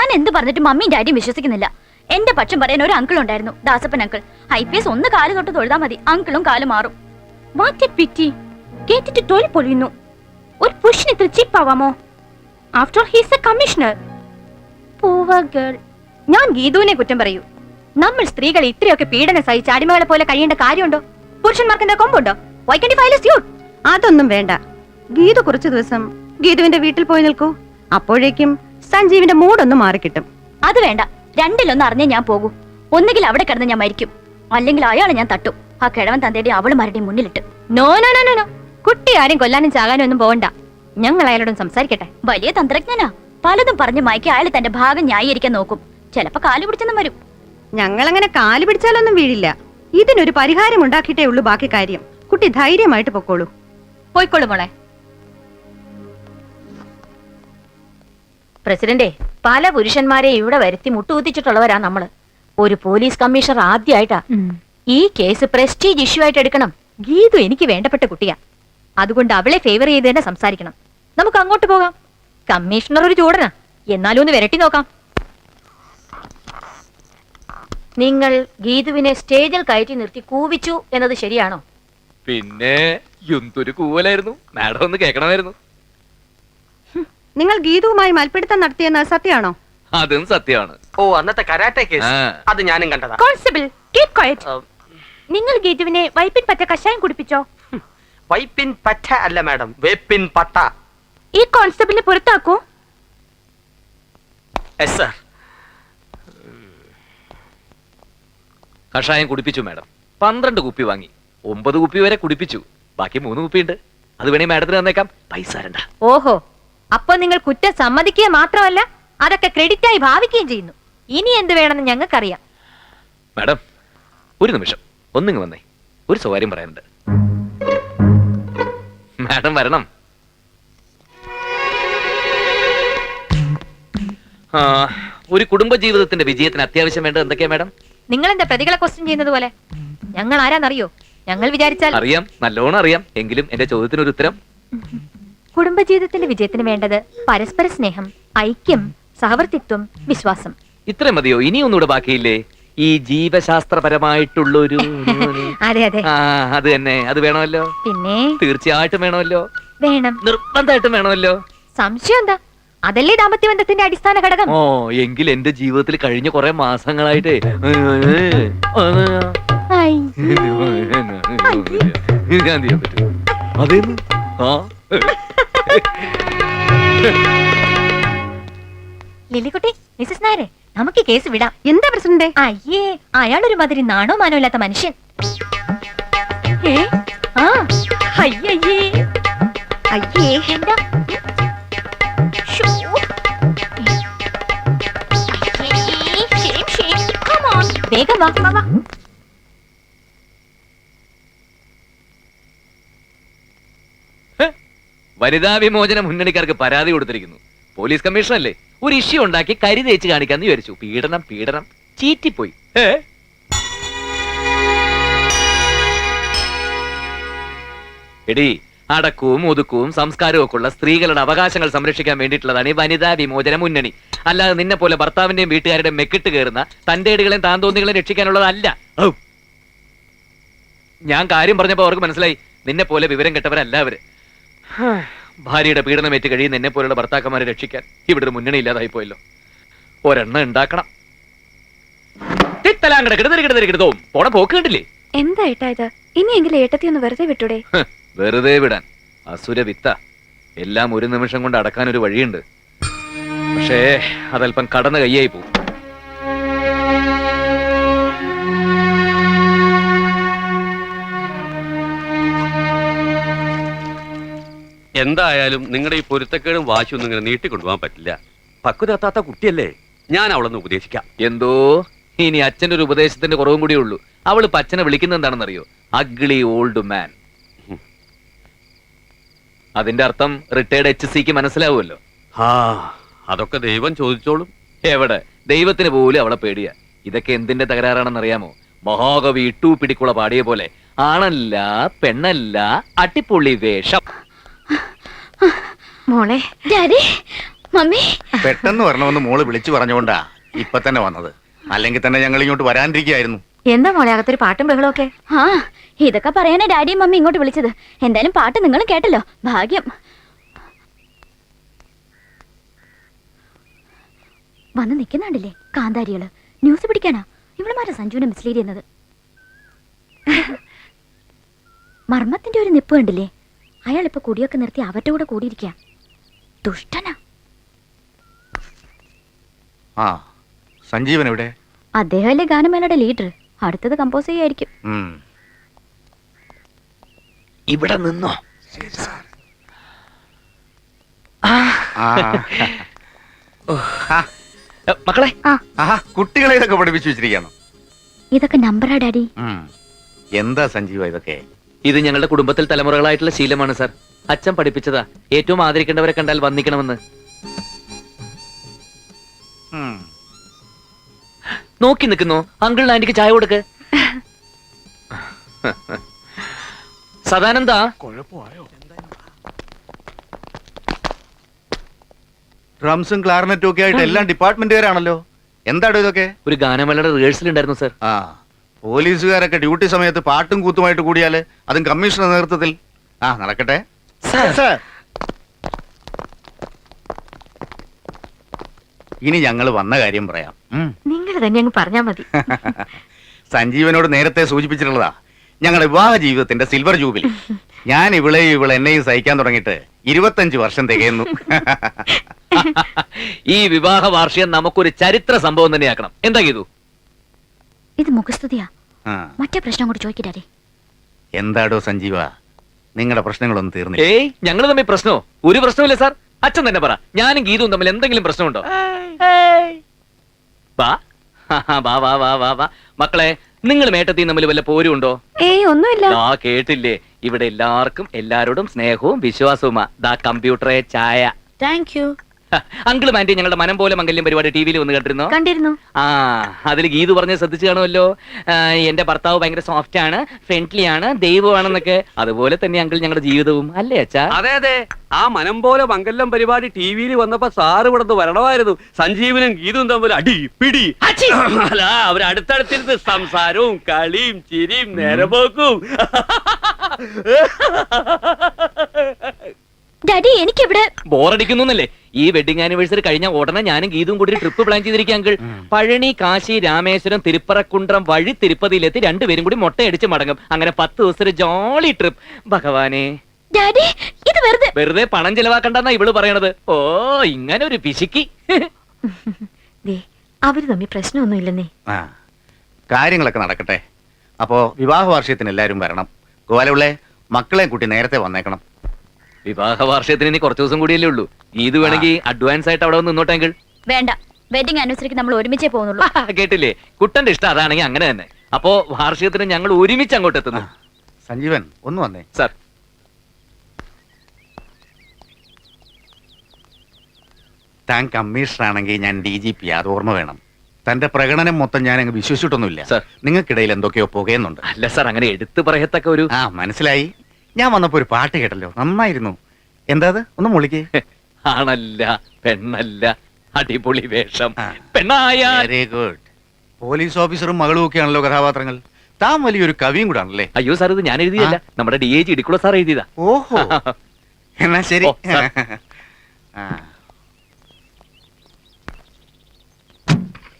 ഞാൻ എന്ത് പറഞ്ഞിട്ട് മമ്മിയും ഡാഡിയും വിശ്വസിക്കുന്നില്ല. എന്റെ പക്ഷം പറയാൻ ഒരു അങ്കിൾ ഉണ്ടായിരുന്നു, ദാസപ്പൻ അങ്കിൾ. IPS ഒന്ന് കാല് തൊട്ട് തൊഴുതാ മതി, അങ്കിളും കാല് മാറും. കേട്ടിട്ട് തൊഴിൽ പൊളിയുന്നു. ഒരു പുരുഷന് ഇത്ര ചീപ്പാവാമോ? After he's a commissioner. ഞാൻ ഗീതുവിനെ കുറ്റം പറയൂ. നമ്മൾ സ്ത്രീകൾ ഇത്രയൊക്കെ പീഡനം സഹിച്ച് അടിമകളെ പോലെ കഴിയേണ്ട കാര്യമുണ്ടോ? പുരുഷന്മാർക്ക് എന്താ കൊമ്പുണ്ടോ? Why can't you file a suit? അതൊന്നും വേണ്ട. ഗീതു കുറച്ചു ദിവസം ഗീതുവിന്റെ വീട്ടിൽ പോയി നിൽക്കൂ. അപ്പോഴേക്കും സഞ്ജീവിന്റെ മൂടൊന്ന് മാറിക്കിട്ടും. അത് വേണ്ട. രണ്ടിലൊന്ന് അറിഞ്ഞേ ഞാൻ പോകൂ. ഒന്നുകിൽ അവിടെ കിടന്ന് ഞാൻ മരിക്കും, അല്ലെങ്കിൽ അയാളെ ഞാൻ തട്ടും. ആ കിഴവൻ തന്തയുടെ അവളുമാരുടെയും മുന്നിലിട്ട്. നോ നോ നോ നോ, കുട്ടി ആരും കൊല്ലാനും ചാകാനും ഒന്നും പോകണ്ട. ഞങ്ങൾ അയാളോടും സംസാരിക്കട്ടെ. വലിയ തന്ത്രജ്ഞനാ. പലതും പറഞ്ഞു മയക്കി അയാൾ തന്റെ ഭാഗം ന്യായീകരിക്കാൻ നോക്കും. ചിലപ്പോ കാല് പിടിച്ചെന്നും വരും. ഞങ്ങൾ അങ്ങനെ കാല് പിടിച്ചാലൊന്നും വീഴില്ല. ഇതിനൊരു പരിഹാരം ഉണ്ടാക്കിയിട്ടേ ഉള്ളൂ ബാക്കി കാര്യം. കുട്ടി ധൈര്യമായിട്ട് പൊക്കോളൂ. പോയിക്കോളൂ മോളെ. പ്രസിഡന്റേ, പല പുരുഷന്മാരെ ഇവിടെ വരുത്തി മുട്ടുകുത്തിച്ചിട്ടുള്ളവരാ നമ്മള്. ഒരു പോലീസ് കമ്മീഷണർ ആദ്യമായിട്ടാ. ഈ കേസ് പ്രസ്റ്റീജ് ഇഷ്യൂ ആയിട്ട് എടുക്കണം. ഗീതു എനിക്ക് വേണ്ടപ്പെട്ട കുട്ടിയാ. അതുകൊണ്ട് അവളെ ഫേവർ ചെയ്ത് തന്നെ സംസാരിക്കണം. നമുക്ക് അങ്ങോട്ട് പോകാം. കമ്മീഷണർ ഒരു ചൂടനാ, എന്നാലും ഒന്ന് വിരട്ടി നോക്കാം. നിങ്ങൾ ഗീതുവിനെ സ്റ്റേജിൽ കയറ്റി നിർത്തി കൂവിച്ചു എന്നത് ശരിയാണോ? പിന്നെ എന്തൊരു കൂവലായിരുന്നു. മാഡം ഒന്ന് കേൾക്കണമായിരുന്നു. നിങ്ങൾ ഗീതുവുമായി മൽപ്പിടുത്തം നടത്തിയെന്ന് സത്യമാണോ? അതും സത്യമാണ്. ഓ, അന്നത്തെ കരാട്ടെ കേസ് അത് ഞാനും കണ്ടതാ. Constable, keep quiet. നിങ്ങൾ ഗീതുവിനെ വൈപ്പിൻ പറ്റ കഷായം കുടിപ്പിച്ചോ? വൈപ്പിൻ പറ്റ അല്ല മാഡം, വേപ്പിൻ പട്ട. ഈ കോൺസ്റ്റബിളിനെ പുറത്താക്കൂ. Yes sir. കഷായം കുടിപ്പിച്ചു മാഡം. 12 കുപ്പി വാങ്ങി. 9 കുപ്പി വരെ കുടിപ്പിച്ചു. ബാക്കി 3 കുപ്പിയുണ്ട്. അത് വേണേ മാഡത്തിന് തന്നേക്കാം. പൈസ തരണ്ട. ഓഹോ, അപ്പൊ നിങ്ങൾ കുറ്റം സമ്മതിക്കുക മാത്രമല്ല, അതൊക്കെ ക്രെഡിറ്റായി ഭാവിക്കുകയും ചെയ്യുന്നു. ഇനി എന്ത് വേണമെന്ന് ഞങ്ങൾക്കറിയാം. മാഡം, ഒരു നിമിഷം ഒന്നിങ്ങ് വന്നേ. ഒരു സ്വകാര്യം പറയാനുണ്ട്. മാഡം വരണം. ഒരു കുടുംബ ജീവിതത്തിന്റെ വിജയത്തിന് അത്യാവശ്യം വേണ്ടത് എന്തൊക്കെയാ മാഡം? നിങ്ങൾ എന്താ പ്രതികളെ ക്വസ്റ്റ്യൻ ചെയ്യുന്നത് പോലെ? ഞങ്ങൾ ആരാന്നറിയോ? ഞങ്ങൾ വിചാരിച്ചാൽ അറിയാം, നല്ലോണം അറിയാം. എങ്കിലും എന്റെ ചോദ്യത്തിനൊരു ഉത്തരം. കുടുംബജീവിതത്തിന്റെ വിജയത്തിന് വേണ്ടത് പരസ്പര സ്നേഹം, ഐക്യം, സഹവർത്തിത്വം, വിശ്വാസം. ഇത്ര മതിയോ? ഇനി ഒന്നുകൂടെ ബാക്കിയില്ലേ? ഈ ജീവശാസ്ത്രപരമായിട്ടുള്ളൊരു അതെ അതെ, അത് തന്നെ. അത് വേണമല്ലോ. പിന്നെ തീർച്ചയായിട്ടും വേണമല്ലോ. വേണം, നിർബന്ധമായിട്ടും വേണമല്ലോ. സംശയം എന്താ? അതല്ലേ ദാമ്പത്യ ബന്ധത്തിന്റെ അടിസ്ഥാന ഘടകം. ഓ, എങ്കിൽ എന്റെ ജീവിതത്തിൽ കഴിഞ്ഞ കുറെ മാസങ്ങളായിട്ടേ അതേന്ന് ലില്ലിക്കുട്ടി, മിസ്സസ് നായരെ, നമുക്ക് കേസ് വിടാം. എന്താ പ്രസിഡന്റ്? അയ്യേ, അയാളൊരു മാതിരി നാണോ മാനോ ഇല്ലാത്ത മനുഷ്യൻ. അയ്യേ അയ്യേ, എന്താ? വേഗം വാ. വനിതാ വിമോചന മുന്നണിക്കാർക്ക് പരാതി കൊടുത്തിരിക്കുന്നു. പോലീസ് കമ്മീഷണറല്ലേ, ഒരു ഇഷ്യൂ ഉണ്ടാക്കി കരി തേച്ച് കാണിക്കാന്ന് വിചാരിച്ചു. പീഡനം പീഡനം ചീറ്റിപ്പോയി. എടി, അടക്കവും ഒതുക്കവും സംസ്കാരവും ഒക്കെ ഉള്ള സ്ത്രീകളുടെ അവകാശങ്ങൾ സംരക്ഷിക്കാൻ വേണ്ടിയിട്ടുള്ളതാണ് ഈ വനിതാ വിമോചന മുന്നണി. അല്ലാതെ നിന്നെ പോലെ ഭർത്താവിന്റെയും വീട്ടുകാരുടെയും മെക്കിട്ട് കയറുന്ന തന്റെ ഇടകളെയും താന്തോന്നികളെയും രക്ഷിക്കാനുള്ളതല്ല. ഞാൻ കാര്യം പറഞ്ഞപ്പോ അവർക്ക് മനസ്സിലായി, നിന്നെ പോലെ വിവരം കെട്ടവരല്ല അവര്. ഭാര്യയുടെ പീഡനമേറ്റ് കഴിയുന്ന എന്നെ പോലുള്ള ഭർത്താക്കന്മാരെ രക്ഷിക്കാൻ ഇവിടെ ഒരു മുന്നണി ഇല്ലാതായി പോയല്ലോ. ഒരെണ്ണം ഉണ്ടാക്കണം. പോണ പോക്ക് കണ്ടില്ലേ? എന്താ ഏട്ടാ ഇത്? ഇനിയെങ്കിലും ഏട്ടത്തി ഒന്ന് വെറുതെ വിട്ടൂടെ? വെറുതെ വിടാൻ അസുര വിത്ത. എല്ലാം ഒരു നിമിഷം കൊണ്ട് അടക്കാൻ ഒരു വഴിയുണ്ട്. പക്ഷേ അതല്പം കടന്ന കയ്യായി പോകും. എന്തായാലും നിങ്ങളുടെ ഈ പൊരുത്തക്കേടും വാശിയൊന്നും ഇങ്ങനെ നീട്ടിക്കൊണ്ടുപോകാൻ പറ്റില്ല. പക്വതെത്താത്ത കുട്ടിയല്ലേ, ഞാൻ അവളൊന്ന് ഉപദേശിക്കാം. എന്തോ ഇനി അച്ഛന്റെ ഒരു ഉപദേശത്തിന്റെ കുറവും കൂടിയേ ഉള്ളൂ. അവള് അച്ഛനെ വിളിക്കുന്നത് എന്താണെന്നറിയോ? Ugly old man. അതിന്റെ അർത്ഥം റിട്ടയർഡ് HCക്ക് മനസ്സിലാവുമല്ലോ. അതൊക്കെ ദൈവം ചോദിച്ചോളും. എവിടെ? ദൈവത്തിന് പോലും അവളെ പേടിയാ. ഇതൊക്കെ എന്തിന്റെ തകരാറാണെന്നറിയാമോ? മഹാകവി ഇട്ടു പിടിക്കുള്ള പാടിയ പോലെ ആണല്ല പെണ്ണല്ല അട്ടിപ്പൊള്ളി വേഷം. മോളെ, ഡാഡി മമ്മി പെട്ടെന്ന് വരണമെന്ന് മോള് വിളിച്ചു പറഞ്ഞുകൊണ്ടാ ഇപ്പൊ തന്നെ വന്നത്. അല്ലെങ്കിൽ തന്നെ ഞങ്ങൾ ഇങ്ങോട്ട് വരാണ്ടിരിക്കുകയായിരുന്നു. എന്താ മോളെ അകത്തൊരു പാട്ടും ബഹളമൊക്കെ? ആ ഇതൊക്കെ പറയാനാ ഡാഡിയും മമ്മി ഇങ്ങോട്ട് വിളിച്ചത്. എന്തായാലും പാട്ട് നിങ്ങളും കേട്ടല്ലോ, ഭാഗ്യം. വന്ന് നിൽക്കുന്നുണ്ടല്ലേ കാന്താരികള്. ന്യൂസ് പിടിക്കാനാ ഇവളുമാരെ സഞ്ജുവിനെ മിസ്ലീഡ് ചെയ്യുന്നത്. മർമ്മത്തിന്റെ ഒരു നിപ്പ് കണ്ടില്ലേ? അയാൾ ഇപ്പൊ കുടിയൊക്കെ നിർത്തി അവരുടെ കൂടെ കൂടിയിരിക്കുക. ദുഷ്ടനാ. ആ സഞ്ജീവൻ എവിടെ? അദ്ദേഹമല്ലേ ഗാനമേളയുടെ ലീഡർ. അടുത്തത് കമ്പോസ് ചെയ്യായിരിക്കും. ഇവിടെ നിന്നോ? മക്കളെ, കുട്ടികളെ ഇതൊക്കെ പഠിപ്പിച്ചു വെച്ചിരിക്കണം. ഇതൊക്കെ നമ്പറാ ഡാഡി. എന്താ സഞ്ജീവ ഇതൊക്കെ? ഇത് ഞങ്ങളുടെ കുടുംബത്തിൽ തലമുറകളായിട്ടുള്ള ശീലമാണ് സാർ. അച്ഛൻ പഠിപ്പിച്ചതാ. ഏറ്റവും ആദരിക്കേണ്ടവരെ കണ്ടാൽ വന്നിക്കണമെന്ന്. നോക്കി നിൽക്കുന്നു. അങ്കിൾ ആന്റിക്ക് ചായ കൊടുക്ക്. സദാനന്ദ, ഡ്രംസും ക്ലാർനെറ്റും ഒക്കെ ആയിട്ട് എല്ലാം ഡിപ്പാർട്ട്മെന്റുകാരാണല്ലോ. എന്താടോ ഇതൊക്കെ? ഒരു ഗാനമേളയുടെ റിഹേഴ്സൽ ഉണ്ടായിരുന്നു സാർ. ആ പോലീസുകാരൊക്കെ ഡ്യൂട്ടി സമയത്ത് പാട്ടും കൂത്തുമായിട്ട് കൂടിയാല്, അതും കമ്മീഷണർ നേതൃത്വത്തിൽ. ആ നടക്കട്ടെ. ഇനി ഞങ്ങൾ വന്ന കാര്യം പറയാം. നിങ്ങൾ തന്നെ അങ്ങ് പറഞ്ഞാ മതി. സഞ്ജീവനോട് നേരത്തെ സൂചിപ്പിച്ചിട്ടുള്ളതാ ഞങ്ങളുടെ വിവാഹ ജീവിതത്തിന്റെ സിൽവർ ജൂബിലി. ഞാൻ ഇവളെ എന്നെയും സഹിക്കാൻ തുടങ്ങിയിട്ട് 25 വർഷം തികയുന്നു. ഈ വിവാഹ വാർഷികം നമുക്കൊരു ചരിത്ര സംഭവം തന്നെയാക്കണം. എന്താ ചെയ്തു? ഇത് മുഖസ്തുതിയാ. മറ്റേ പ്രശ്നം കൂടി ചോദിക്കട്ടെ. എന്താടോ സഞ്ജീവ, നിങ്ങളുടെ പ്രശ്നങ്ങളൊന്നും തീർന്നില്ല? ഏയ്, ഞങ്ങൾ തമ്മിൽ പ്രശ്നമോ? ഒരു പ്രശ്നമില്ല സാർ. അച്ഛൻ തന്നെ പറ, ഞാനും ഗീതവും തമ്മിൽ എന്തെങ്കിലും പ്രശ്നമുണ്ടോ? വാ വാ വാ വാ വാ വാ. മക്കളെ, നിങ്ങൾ മേട്ടത്തിൽ തമ്മിൽ വല്ല പോരും ഉണ്ടോ? ഏയ് ഒന്നുമില്ല. ആ കേട്ടില്ലേ, ഇവിടെ എല്ലാവർക്കും എല്ലാരോടും സ്നേഹവും വിശ്വാസവുമാ. ദാ കമ്പ്യൂട്ടറെ ചായ. Thank you. അങ്കിളും ആന്റി ഞങ്ങളുടെ മനം പോലെ മംഗല്യം പരിപാടി ടിവിയിൽ വന്ന് കണ്ടിരുന്നോ? കണ്ടിരുന്നു. ആ അതിൽ ഗീതു പറഞ്ഞ് ശ്രദ്ധിച്ചു കാണുമല്ലോ. എന്റെ ഭർത്താവ് ഭയങ്കര സോഫ്റ്റ് ആണ്, ഫ്രണ്ട്ലി ആണ്, ദൈവമാണെന്നൊക്കെ. അതുപോലെ തന്നെ അങ്കിൾ ഞങ്ങളുടെ ജീവിതവും അല്ലേ അച്ഛാ? അതെ അതെ, ആ മനം പോലെ മംഗല്യം പരിപാടി ടിവിയിൽ വന്നപ്പോ സാറ് ഇവിടുന്ന് വരണമായിരുന്നു. സഞ്ജീവനും ഗീതും തമ്മിൽ അടി പിടി. അല്ല, അവർ അടുത്തടുത്തിരുന്ന് സംസാരവും കളിയും ചിരിയും നേരമ്പോക്കും. ഡാഡി എനിക്കിവിടെ ബോറടിക്കുന്നല്ലേ? ഈ വെഡിങ് ആനിവേഴ്സറി കഴിഞ്ഞ ഉടനെ ഞാനും ഗീതും കൂടി ട്രിപ്പ് പ്ലാൻ ചെയ്തിരിക്കുക അങ്കിൾ. പഴനി, കാശി, രാമേശ്വരം, തിരുപ്പറക്കുണ്ട്രം വഴി തിരുപ്പതിയിലെത്തി രണ്ടുപേരും കൂടി മുട്ടയടിച്ച് മടങ്ങും. അങ്ങനെ 10 ദിവസത്തെ ജോളി ട്രിപ്പ്. ഭഗവാനെ, ഡാഡി ഇത് വെറുതെ പണം ചെലവാക്കണ്ടെന്നാ ഇവള് പറയണത്. ഓ, ഇങ്ങനെ ഒരു പിശുക്കി. അവര് തമ്മിൽ പ്രശ്നമൊന്നും ഇല്ലെന്നേ. ആ കാര്യങ്ങളൊക്കെ നടക്കട്ടെ. അപ്പോ വിവാഹ വാർഷികത്തിന് എല്ലാവരും വരണം. ഗോപാലപിള്ളേ, മക്കളെ കൂട്ടി നേരത്തെ വന്നേക്കണം. വിവാഹ വാർഷികത്തിന് ഇനി കുറച്ച് ദിവസം കൂടിയല്ലേ ഉള്ളൂ. ഗീതു വേണമെങ്കിൽ അഡ്വാൻസ് ആയിട്ട് അവിടെ വന്ന് നിന്നോട്ടെങ്കിൽ. വേണ്ട, വെഡിങ് ആനിവേഴ്സറിക്ക് നമ്മൾ ഒരുമിച്ചേ പോകുന്നുള്ളൂ. കേട്ടില്ലേ, കുട്ടന്റെ ഇഷ്ടം അതാണെങ്കിൽ അങ്ങനെ തന്നെ. അപ്പോ വാർഷികത്തിന് ഞങ്ങൾ ഒരുമിച്ച് അങ്ങോട്ട് എത്തുന്നു. സഞ്ജീവൻ ഒന്ന് വന്നേ. സാർ, താൻ കമ്മീഷണർ ആണെങ്കിൽ ഞാൻ DGP, അത് ഓർമ്മ വേണം. തന്റെ പ്രകടനം മൊത്തം ഞാൻ അങ്ങ് വിശ്വസിച്ചിട്ടൊന്നുമില്ല. സർ, നിങ്ങൾക്കിടയിൽ എന്തൊക്കെയോ പുകയുന്നുണ്ട്. അല്ല സാർ, അങ്ങനെ എടുത്തു പറയത്തക്ക ഒരു... ആ മനസ്സിലായി. ഞാൻ വന്നപ്പോ ഒരു പാട്ട് കേട്ടല്ലോ, നന്നായിരുന്നു. എന്താ അത്? ഒന്ന് മുളിക്കേ. ആണല്ല പെണ്ണല്ല, അടിപൊളി വേഷം. ആ. പെണ്ണായ വെരി ഗുഡ്. പോലീസ് ഓഫീസറും മകളും ഒക്കെയാണല്ലോ കഥാപാത്രങ്ങൾ. താൻ വലിയൊരു കവിയും കൂടെ ആണല്ലേ? അയ്യോ സാർ, ഇത് ഞാൻ എഴുതിയല്ല, നമ്മുടെ DIG ഇടിക്കുള്ള സാർ എഴുതിയതാ. ഓഹോ, എന്നാ ശരി. ഓ, സാർ. ആ